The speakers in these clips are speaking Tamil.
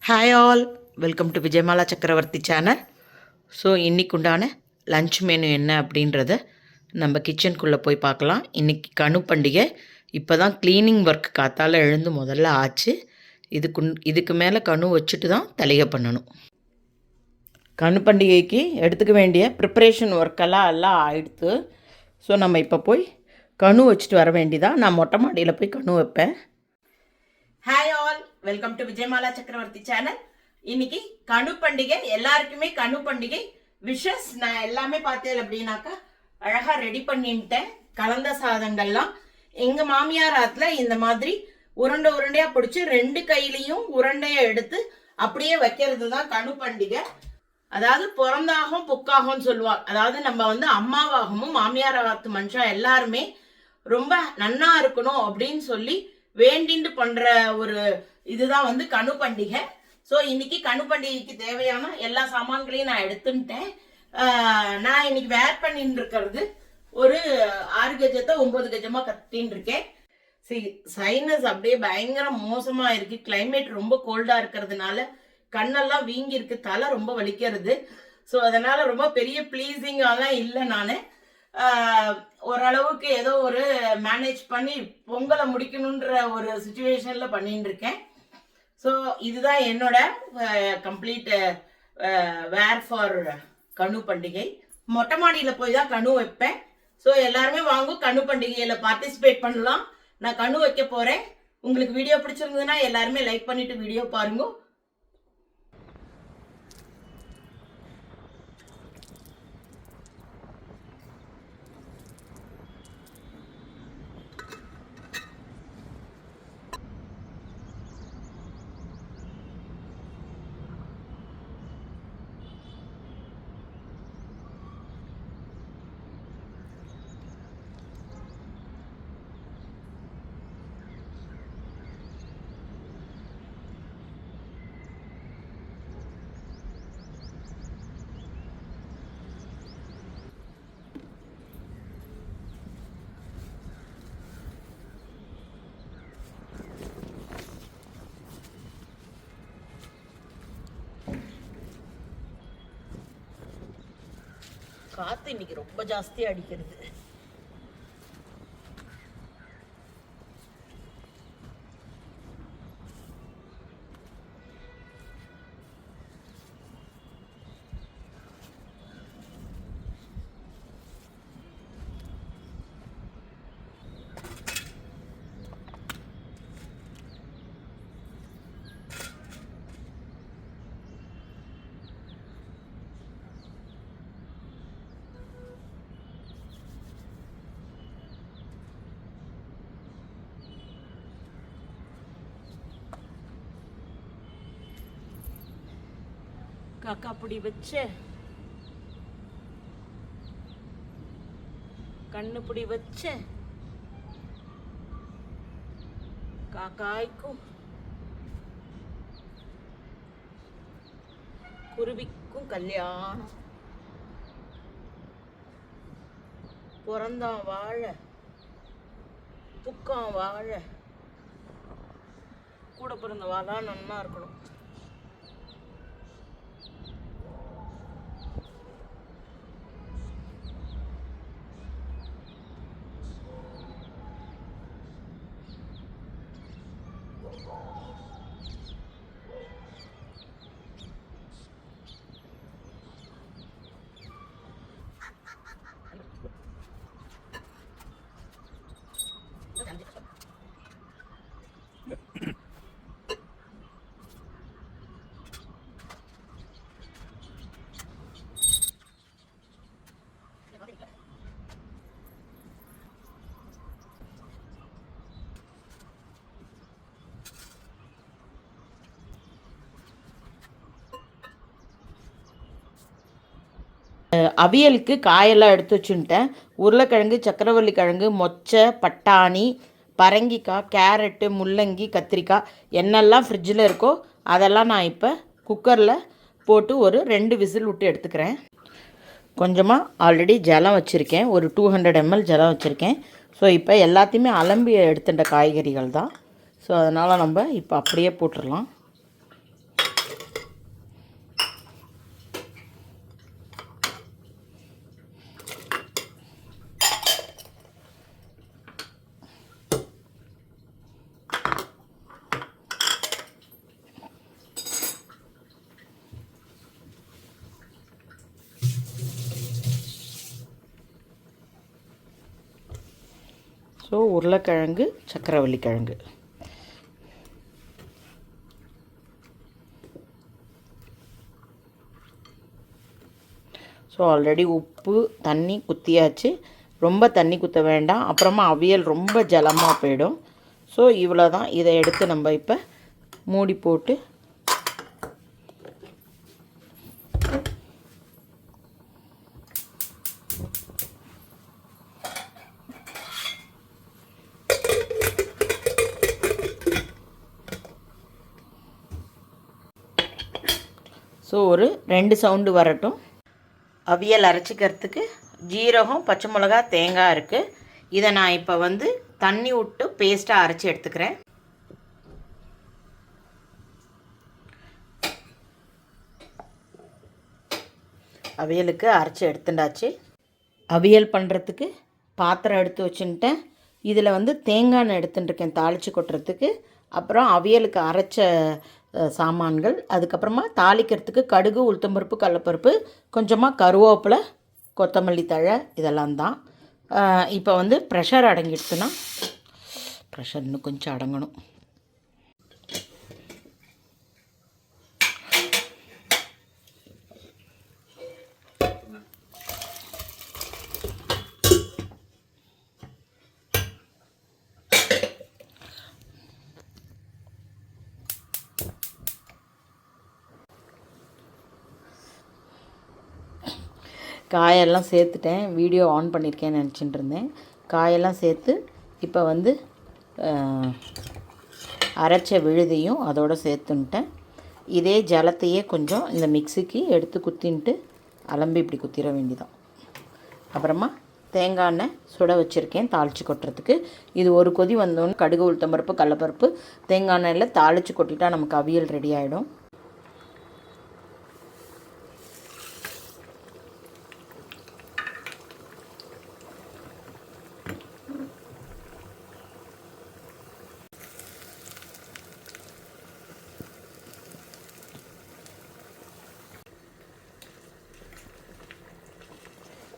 Hi all, welcome to Vijayamala சக்கரவர்த்தி சேனல். ஸோ இன்றைக்கு உண்டான லன்ச் மெனு என்ன அப்படின்றத நம்ம கிச்சனுக்குள்ளே போய் பார்க்கலாம். இன்றைக்கி கனு பண்டிகை. இப்போ தான் க்ளீனிங் ஒர்க் காத்தால் எழுந்து முதல்ல ஆச்சு. இதுக்கு மேலே கனு வச்சுட்டு தான் தலையை பண்ணணும். கனு பண்டிகைக்கு எடுத்துக்க வேண்டிய ப்ரிப்பரேஷன் ஒர்க்கெல்லாம் ஆகிடுது. ஸோ நம்ம இப்போ போய் கனு வச்சுட்டு வர வேண்டியதான். நான் மொட்டை மாடியில் போய் கனு வைப்பேன். Hi all, welcome to Vijayamala சக்கரவர்த்தி சேனல். இன்னைக்கு கனு பண்டிகை. எல்லாருக்குமே கனு பண்டிகை விஷஸ். நான் எல்லாமே பார்த்தேன் அப்படின்னாக்கா அழகா ரெடி பண்ணிட்டேன். கலந்த சாதங்கள்லாம் எங்க மாமியார் ஆத்துல இந்த மாதிரி உருண்டையா பிடிச்சி 2 கையிலையும் உருண்டையை எடுத்து அப்படியே வைக்கிறது தான் கனு பண்டிகை. அதாவது பிறந்தாகும் புக்காகும் சொல்லுவாங்க. அதாவது நம்ம அம்மாவாகவும் மாமியார் ஆத்து மனுஷன் எல்லாருமே ரொம்ப நன்னா இருக்கணும் அப்படின்னு சொல்லி வேண்டிட்டு பண்ற ஒரு இதுதான் கனு பண்டிகை. ஸோ இன்னைக்கு கனு பண்டிகைக்கு தேவையான எல்லா சாமான்களையும் நான் எடுத்துட்டேன். நான் இன்னைக்கு வேர் பண்ணிட்டு இருக்கிறது ஒரு 6 கஜத்தை 9 கஜமா கட்டின்னு இருக்கேன். சைனஸ் அப்படியே பயங்கர மோசமா இருக்கு. கிளைமேட் ரொம்ப கோல்டா இருக்கிறதுனால கண்ணெல்லாம் வீங்கி இருக்கு, தலை ரொம்ப வலிக்கிறது. ஸோ அதனால ரொம்ப பெரிய ப்ளீஸிங்காலாம் இல்லை. நான் ஓரளவுக்கு ஏதோ ஒரு மேனேஜ் பண்ணி பொங்கலை முடிக்கணுன்ற ஒரு சுச்சுவேஷன்ல பண்ணிட்டு இருக்கேன். ஸோ இதுதான் என்னோட கம்ப்ளீட் வேர் ஃபார் கனு பண்டிகை. மொட்டை மாடியில் போய் தான் கனு வைப்பேன். ஸோ எல்லாருமே வாங்க கனு பண்டிகையில பார்ட்டிசிபேட் பண்ணலாம். நான் கனு வைக்க போறேன். உங்களுக்கு வீடியோ பிடிச்சிருந்ததுன்னா எல்லாருமே லைக் பண்ணிட்டு வீடியோ பாருங்க. காத்து இன்னைக்கு ரொம்ப ஜாஸ்தியா அடிக்கிறது. காக்கா பிடி வச்சு கண்ணு பிடி வச்சு காக்காய்க்கும் குருவிக்கும் கல்யாணம். பிறந்தான் வாழ புக்கான் வாழ கூட பிறந்த வாழா நன்னா இருக்கணும். அவியலுக்கு காயெல்லாம் எடுத்து வச்சுட்டேன். உருளைக்கிழங்கு, சக்கரவள்ளி கிழங்கு, மொச்சை, பட்டாணி, பரங்கிக்காய், கேரட்டு, முள்ளங்கி, கத்திரிக்காய் என்னெல்லாம் ஃப்ரிட்ஜில் இருக்கோ அதெல்லாம் நான் இப்போ குக்கரில் போட்டு ஒரு 2 விசில் விட்டு எடுத்துக்கிறேன். கொஞ்சமாக ஆல்ரெடி ஜலம் வச்சுருக்கேன், ஒரு 200 ml ஜலம் வச்சுருக்கேன். ஸோ இப்போ எல்லாத்தையுமே அலம்பி எடுத்துட்ட காய்கறிகள் தான். ஸோ அதனால் நம்ம இப்போ அப்படியே போட்டுடலாம். ஸோ உருளைக்கிழங்கு, சக்கரவள்ளி கிழங்கு. ஸோ ஆல்ரெடி உப்பு தண்ணி குத்தியாச்சு. ரொம்ப தண்ணி குத்த வேண்டாம், அப்புறமா அவியல் ரொம்ப ஜலமாக போயிடும். ஸோ இவ்வளோ தான். இதை எடுத்து நம்ம இப்போ மூடி போட்டு ஒரு 2 சவுண்டு வரட்டும். அவியல் அரைச்சிக்கிறதுக்கு ஜீரகம், பச்சை மிளகா, தேங்காய் இருக்குது. இதை நான் இப்போ தண்ணி விட்டு பேஸ்ட்டாக அரைச்சி எடுத்துக்கிறேன். அவியலுக்கு அரைச்சி எடுத்துட்டாச்சு. அவியல் பண்ணுறதுக்கு பாத்திரம் எடுத்து வச்சுட்டேன். இதில் தேங்காய் எண்ணெய் எடுத்துட்டுருக்கேன் தாளித்து கொட்டுறதுக்கு. அப்புறம் அவியலுக்கு அரைச்ச சாமான்கள், அதுக்கப்புறமா தாளிக்கிறதுக்கு கடுகு, உளுத்தம்பருப்பு, கடலைப்பருப்பு, கொஞ்சமாக கருவேப்பிலை, கொத்தமல்லி தழை, இதெல்லாம் தான். இப்போ ப்ரெஷர் அடங்கிடுச்சுன்னா, ப்ரெஷர் இன்னும் கொஞ்சம் அடங்கணும். காயெல்லாம் சேர்த்துட்டேன். வீடியோ ஆன் பண்ணியிருக்கேன்னு நினச்சிட்டு இருந்தேன். காயெல்லாம் சேர்த்து இப்போ அரைச்ச விழுதையும் அதோடு சேர்த்துன்ட்டேன். இதே ஜலத்தையே கொஞ்சம் இந்த மிக்சிக்கு எடுத்து குத்தின்ட்டு அலம்பி இப்படி குத்திர வேண்டியதான். அப்புறமா தேங்காய் எண்ணெய் சுட வச்சுருக்கேன் தாளித்து கொட்டுறதுக்கு. இது ஒரு கொதி வந்தோன்னு கடுகு, உளுத்தம்பருப்பு, கடலைப்பருப்பு, தேங்காய் எண்ணெயில் தாளித்து கொட்டிட்டா நமக்கு அவியல் ரெடி ஆகிடும்.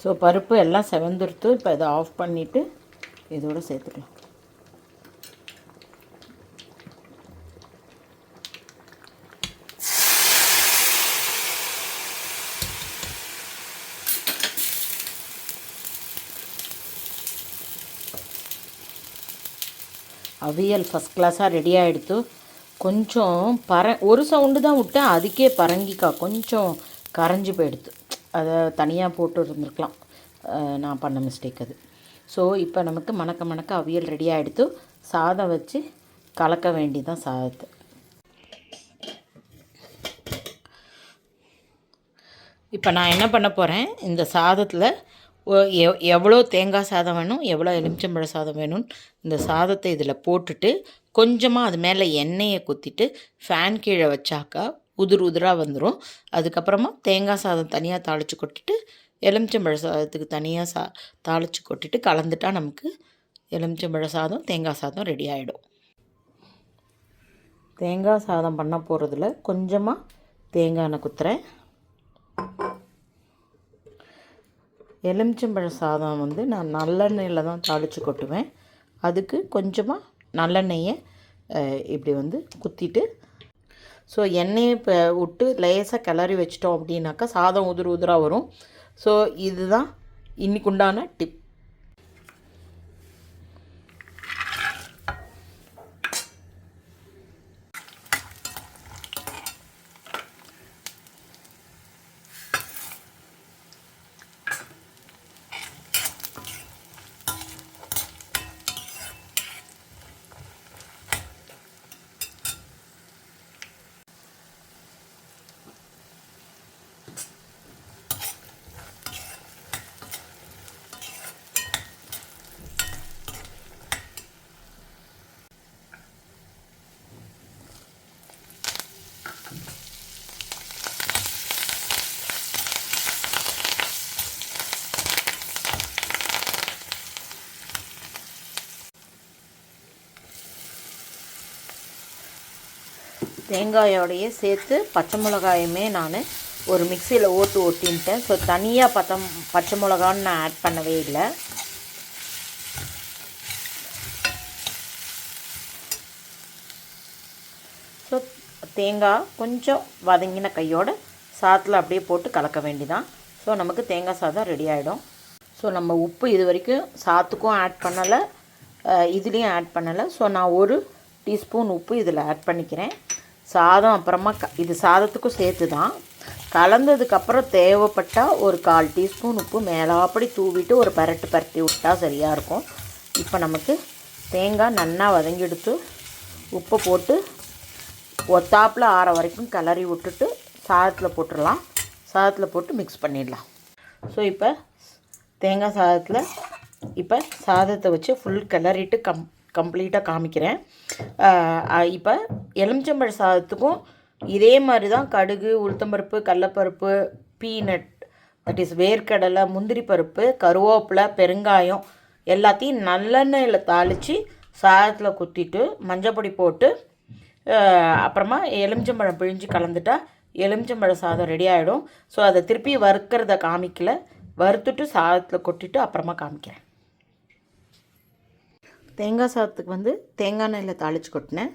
ஸோ பருப்பு எல்லாம் செவந்துடுத்து. இப்போ இதை ஆஃப் பண்ணிவிட்டு இதோடு சேர்த்துக்கலாம். அவியல் ஃபஸ்ட் கிளாஸாக ரெடி ஆகிடுத்து. கொஞ்சம் ஒரு சவுண்டு தான் விட்டேன், அதுக்கே பரங்கிக்காய் கொஞ்சம் கரைஞ்சி போயிடுது. அதை தனியாக போட்டு இருந்திருக்கலாம், நான் பண்ண மிஸ்டேக் அது. ஸோ இப்போ நமக்கு மணக்க அவியல் ரெடி ஆகிடுத்து. சாதம் வச்சு கலக்க வேண்டியதான் சாதத்தை. இப்போ நான் என்ன பண்ண போகிறேன், இந்த சாதத்தில் எவ்வளோ தேங்காய் சாதம் வேணும், எவ்வளோ எலுமிச்சம்பழ சாதம் வேணும், இந்த சாதத்தை இதில் போட்டுட்டு கொஞ்சமாக அது மேலே எண்ணெயை குத்திட்டு ஃபேன் கீழே வச்சாக்கா உதிராக வந்துடும். அதுக்கப்புறமா தேங்காய் சாதம் தனியாக தாளித்து கொட்டிட்டு எலுமிச்சம்பழ சாதத்துக்கு தனியாக தாளித்து கொட்டிட்டு கலந்துட்டா நமக்கு எலுமிச்சம்பழ சாதம், தேங்காய் சாதம் ரெடி ஆகிடும். தேங்காய் சாதம் பண்ண போகிறதுல கொஞ்சமாக தேங்காய் எண்ணெய் குத்துறேன். எலுமிச்சம்பழ சாதம் நான் நல்லெண்ணெயில் தான் தாளித்து கொட்டுவேன். அதுக்கு கொஞ்சமாக நல்லெண்ணெயை இப்படி குத்திட்டு, ஸோ எண்ணெயை இப்போ விட்டு லேசாக கிளறி வச்சிட்டோம் அப்படின்னாக்கா சாதம் உதிராக வரும். ஸோ இதுதான் இன்றைக்கு உண்டான டிப். தேங்காயோடையே சேர்த்து பச்சை மிளகாயுமே நான் ஒரு மிக்சியில் ஓட்டின்ட்டேன். ஸோ தனியாக பச்சை மிளகான்னு நான் ஆட் பண்ணவே இல்லை. தேங்காய் கொஞ்சம் வதங்கின கையோடு சாதத்தில் அப்படியே போட்டு கலக்க வேண்டிதான். ஸோ நமக்கு தேங்காய் சாதம் ரெடி ஆகிடும். ஸோ நம்ம உப்பு இது வரைக்கும் சாத்துக்கும் ஆட் பண்ணலை, இதுலேயும் ஆட் பண்ணலை. ஸோ நான் 1 டீஸ்பூன் உப்பு இதில் ஆட் பண்ணிக்கிறேன். சாதம் அப்புறமா இது சாதத்துக்கும் சேர்த்து தான் கலந்ததுக்கப்புறம் தேவைப்பட்டால் ஒரு 1/4 டீஸ்பூன் உப்பு மேலாப்படி தூவிட்டு ஒரு பரட்டி விட்டால் சரியாக இருக்கும். இப்போ நமக்கு தேங்காய் நல்லா வதங்கிடுத்து உப்பை போட்டு ஒத்தாப்பில் ஆற வரைக்கும் கிளறி விட்டுட்டு சாதத்தில் போட்டுடலாம். சாதத்தில் போட்டு மிக்ஸ் பண்ணிடலாம். ஸோ இப்போ தேங்காய் சாதத்தில் இப்போ சாதத்தை வச்சு ஃபுல் கிளறிட்டு கம்ப்ளீட்டாக காமிக்கிறேன். இப்போ எலுமிச்சம்பழ சாதத்துக்கும் இதே மாதிரி தான் கடுகு, உளுத்தம்பருப்பு, கடலப்பருப்பு, பீனட் தட் இஸ் வேர்க்கடலை, முந்திரி பருப்பு, கருவேப்பிலை, பெருங்காயம் எல்லாத்தையும் நல்லெண்ணெயில் தாளித்து சாதத்தில் குத்திட்டு மஞ்சப்பொடி போட்டு அப்புறமா எலுமிச்சம்பழம் பிழிஞ்சு கலந்துட்டா எலுமிச்சம்பழ சாதம் ரெடி ஆகிடும். ஸோ அதை திருப்பி வறுக்கிறத காமிக்கல, வறுத்துட்டு சாதத்தில் கொட்டிட்டு அப்புறமா காமிக்கிறேன். தேங்காய் சாதத்துக்கு தேங்காய் எண்ணெயில் தாளித்து கொட்டினேன்.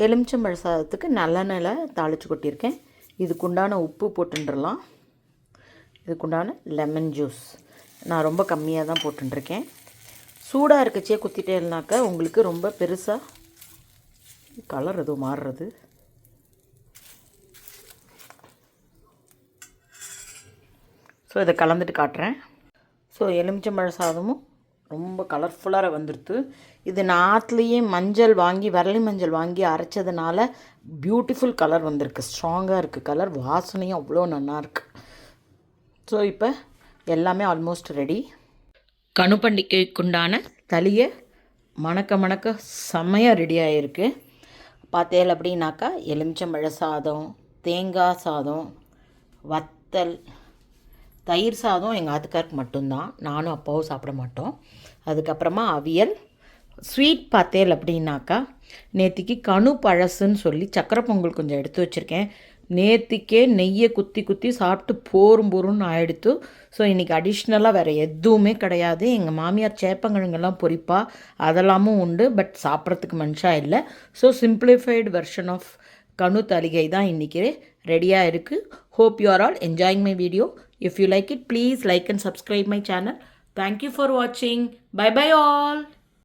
எலுமிச்சம்பழ சாதத்துக்கு நல்லெண்ணெயில் தாளித்து கொட்டியிருக்கேன். இதுக்குண்டான உப்பு போட்டுடலாம். இதுக்குண்டான லெமன் ஜூஸ் நான் ரொம்ப கம்மியாக தான் போட்டுருக்கேன். சூடாக இருக்கச்சே குத்திட்டே இல்லைனாக்கா உங்களுக்கு ரொம்ப பெருசாக கலர் எதுவும் மாறுறது. ஸோ இதை கலந்துட்டு காட்டுறேன். ஸோ எலுமிச்சம்பழ சாதமும் ரொம்ப கலர்ஃபுல்லாக வந்துடுது. இது நாற்றுலேயே மஞ்சள் வாங்கி வரலி மஞ்சள் வாங்கி அரைச்சதுனால பியூட்டிஃபுல் கலர் வந்திருக்கு. ஸ்ட்ராங்காக இருக்குது கலர், வாசனையும் அவ்வளோ நல்லாயிருக்கு. ஸோ இப்போ எல்லாமே ஆல்மோஸ்ட் ரெடி. கணுப்பண்டிகைக்குண்டான தளியை மணக்க செம்மையாக ரெடி ஆகிருக்கு. பார்த்தேன் அப்படின்னாக்கா எலுமிச்சம்பழ சாதம், தேங்காய் சாதம், வத்தல், தயிர் சாதம் எங்கள் ஆத்துக்காருக்கு மட்டும்தான், நானும் அப்பாவும் சாப்பிட மாட்டோம். அதுக்கப்புறமா அவியல். ஸ்வீட் பார்த்தேல் அப்படின்னாக்கா நேற்றுக்கு கணு பழசுன்னு சொல்லி சக்கரை பொங்கல் கொஞ்சம் எடுத்து வச்சுருக்கேன். நேற்றுக்கே நெய்யை குத்தி சாப்பிட்டு போருன்னு ஆகிடுத்து. ஸோ இன்றைக்கி அடிஷ்னலாக வேறு எதுவுமே கிடையாது. எங்கள் மாமியார் சேப்பங்கிழங்கெல்லாம் பொரிப்பா, அதெல்லாமும் உண்டு. பட் சாப்பிட்றதுக்கு மனுஷா இல்லை. ஸோ சிம்பிளிஃபைடு வெர்ஷன் ஆஃப் கணு தளிகை தான் இன்றைக்கி ரெடியாக இருக்குது. Hope you are all enjoying my video. If you like it, please like and subscribe my channel. Thank you for watching. Bye bye all.